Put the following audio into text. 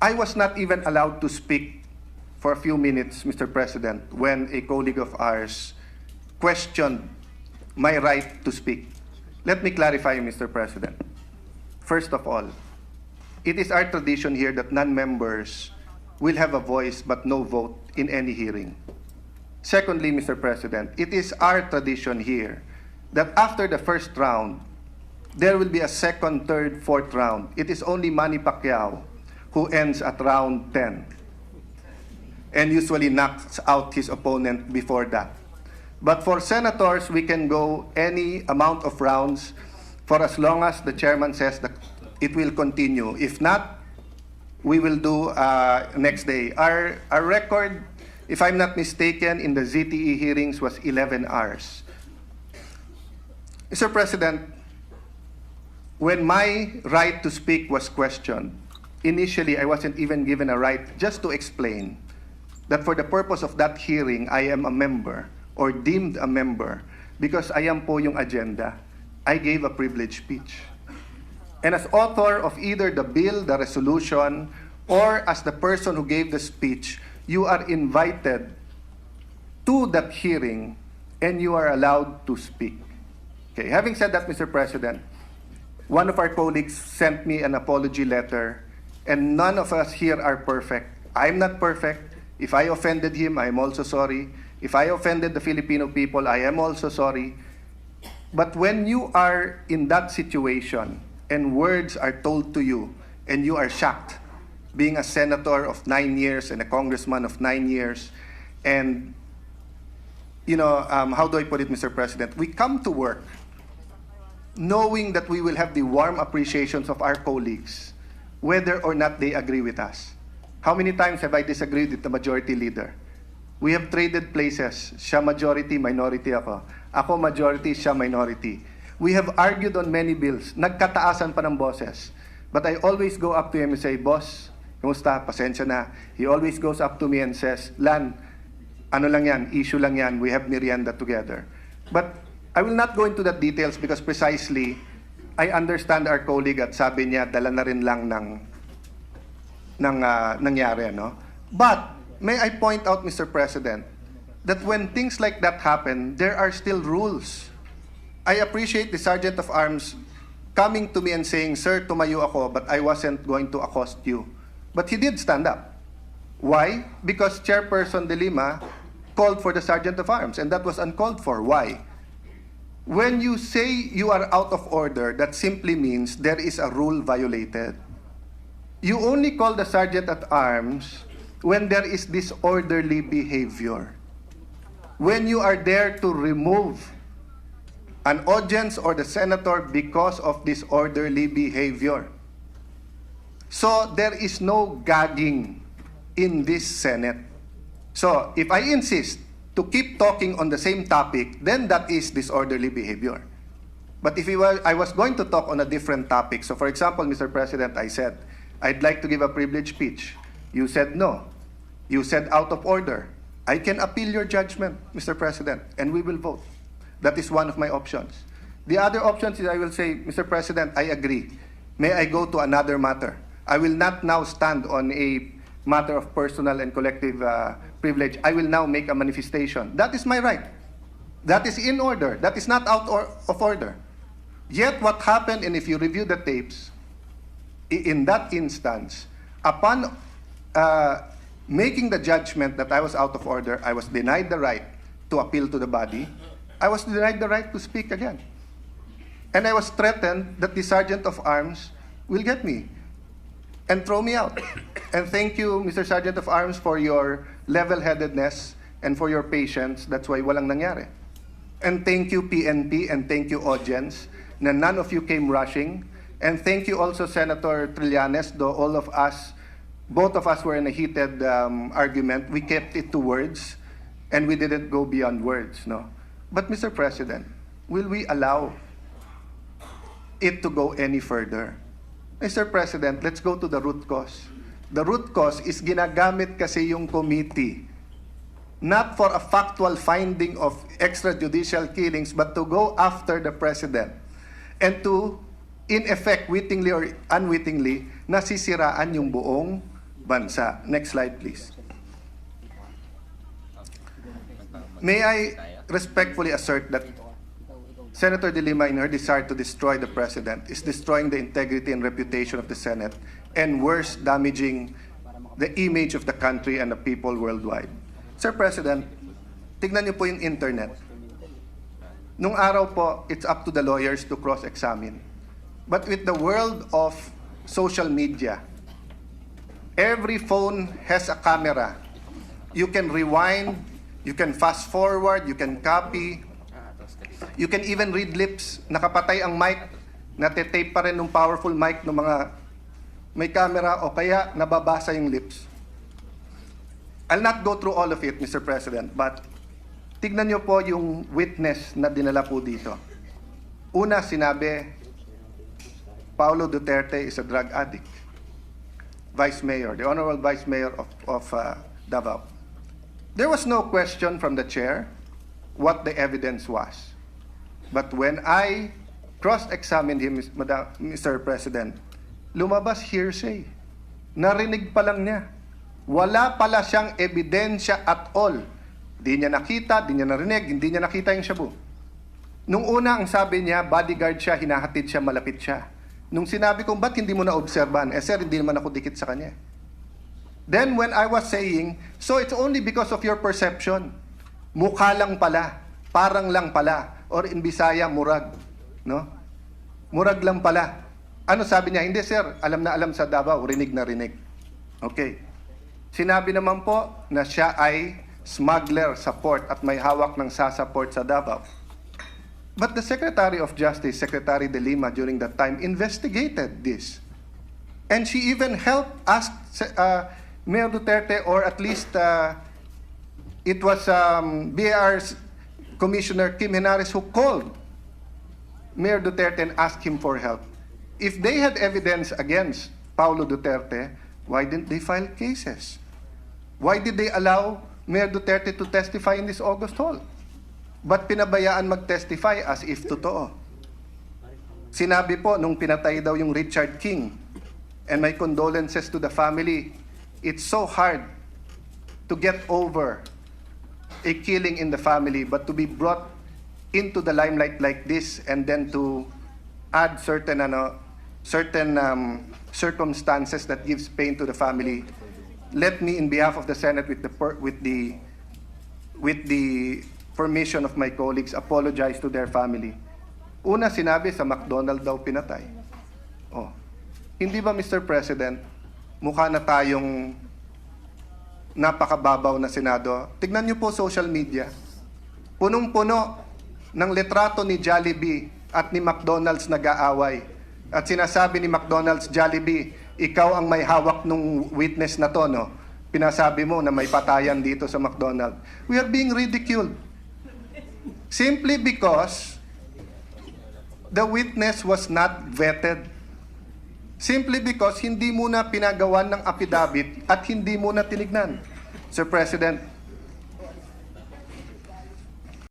I was not even allowed to speak for a few minutes, Mr. President, when a colleague of ours questioned my right to speak. Let me clarify, Mr. President. First of all, it is our tradition here that non-members will have a voice but no vote in any hearing. Secondly, Mr. President, it is our tradition here that after the first round, there will be a second, third, fourth round. It is only Manny Pacquiao who ends at round 10 and usually knocks out his opponent before that. But for senators, we can go any amount of rounds for as long as the chairman says that it will continue. If not, we will do next day. Our record, if I'm not mistaken, in the ZTE hearings was 11 hours. Mr. President, when my right to speak was questioned, initially I wasn't even given a right just to explain that for the purpose of that hearing, I am a member or deemed a member because I am po yung agenda. I gave a privileged speech. And as author of either the bill, the resolution, or as the person who gave the speech, you are invited to that hearing and you are allowed to speak. Okay, having said that, Mr. President, one of our colleagues sent me an apology letter, and none of us here are perfect. I'm not perfect. If I offended him, I am also sorry. If I offended the Filipino people, I am also sorry. But when you are in that situation and words are told to you and you are shocked, being a senator of 9 years and a congressman of 9 years, and, you know, how do I put it, Mr. President? We come to work knowing that we will have the warm appreciations of our colleagues, whether or not they agree with us. How many times have I disagreed with the majority leader? We have traded places. Siya majority, minority ako. Ako majority, siya minority. We have argued on many bills. Nagkataasan pa ng boses. But I always go up to him and say, Boss, kumusta? Pasensya na. He always goes up to me and says, Lan, ano lang yan, issue lang yan. We have merienda together. But I will not go into the details because precisely, I understand our colleague at sabi niya, dala na rin lang ng nangyari, no? But, may I point out, Mr. President, that when things like that happen, there are still rules. I appreciate the Sergeant of Arms coming to me and saying, Sir, tumayo ako, but I wasn't going to accost you. But he did stand up. Why? Because Chairperson De Lima called for the Sergeant of Arms, and that was uncalled for. Why? When you say you are out of order, that simply means there is a rule violated. You only call the Sergeant at Arms when there is disorderly behavior. When you are there to remove an audience or the senator because of disorderly behavior. So there is no gagging in this Senate. So if I insist to keep talking on the same topic, then that is disorderly behavior. But if I was going to talk on a different topic, so for example, Mr. President, I said, I'd like to give a privileged speech. You said no. You said out of order. I can appeal your judgment, Mr. President, and we will vote. That is one of my options. The other options is I will say, Mr. President, I agree. May I go to another matter? I will not now stand on a matter of personal and collective privilege. I will now make a manifestation. That is my right. That is in order. That is not out of order. Yet what happened, and if you review the tapes, in that instance, upon making the judgment that I was out of order, I was denied the right to appeal to the body. I was denied the right to speak again. And I was threatened that the Sergeant of Arms will get me and throw me out. And thank you, Mr. Sergeant of Arms, for your level-headedness and for your patience. That's why walang nangyari. And thank you, PNP, and thank you, audience, na none of you came rushing. And thank you also, Senator Trillanes, though all of us, both of us were in a heated argument. We kept it to words, and we didn't go beyond words, no? But, Mr. President, will we allow it to go any further? Mr. President, let's go to the root cause. The root cause is ginagamit kasi yung committee, not for a factual finding of extrajudicial killings, but to go after the President and to, in effect, wittingly or unwittingly, nasisiraan yung buong bansa. Next slide, please. May I respectfully assert that Senator De Lima, in her desire to destroy the President, is destroying the integrity and reputation of the Senate, and worse, damaging the image of the country and the people worldwide. Sir President, tignan niyo po yung internet. Nung araw po, it's up to the lawyers to cross-examine. But with the world of social media, every phone has a camera. You can rewind, you can fast forward, you can copy, you can even read lips. Nakapatay ang mic, natetape pa rin ng powerful mic ng mga may camera o kaya nababasa yung lips. I'll not go through all of it, Mr. President, but tignan niyo po yung witness na dinala po dito. Una, sinabi, Paulo Duterte is a drug addict. Vice Mayor, the Honorable Vice Mayor of Davao. There was no question from the chair what the evidence was. But when I cross-examined him, Mr. President, lumabas hearsay. Narinig pa lang niya. Wala pala siyang ebidensya at all. Di niya nakita, di niya narinig, hindi niya nakita yung shabu. Nung una, ang sabi niya, bodyguard siya, hinahatid siya, malapit siya. Nung sinabi kong, ba't hindi mo na-obserban? Sir, hindi naman ako dikit sa kanya. Then when I was saying, so it's only because of your perception. Mukha lang pala, parang lang pala, or in Bisaya, murag. No? Murag lang pala. Ano sabi niya? Hindi sir, alam na alam sa Davao, rinig na rinig. Okay. Sinabi naman po na siya ay smuggler sa port at may hawak ng sasaport sa Davao. But the Secretary of Justice, Secretary De Lima, during that time, investigated this. And she even helped ask Mayor Duterte, or at least it was BAR's Commissioner Kim Henares who called Mayor Duterte and asked him for help. If they had evidence against Paulo Duterte, why didn't they file cases? Why did they allow Mayor Duterte to testify in this August hall? Ba't pinabayaan mag-testify as if totoo? Sinabi po nung pinatay daw yung Richard King, and my condolences to the family, it's so hard to get over a killing in the family, but to be brought into the limelight like this and then to add certain circumstances that gives pain to the family. Let me, in behalf of the Senate, with the permission of my colleagues, apologize to their family. Una, sinabi sa McDonald daw pinatay. Oh, hindi ba, Mr. President, mukha na tayong napakababaw na Senado? Tignan niyo po social media. Punong-puno ng litrato ni Jollibee at ni McDonald's nag-aaway. At sinasabi ni McDonald's, Jollibee, ikaw ang may hawak nung witness na to, no? Pinasabi mo na may patayan dito sa McDonald's. We are being ridiculed. Simply because the witness was not vetted. Simply because hindi muna pinagawan ng affidavit at hindi muna tinignan. Sir President,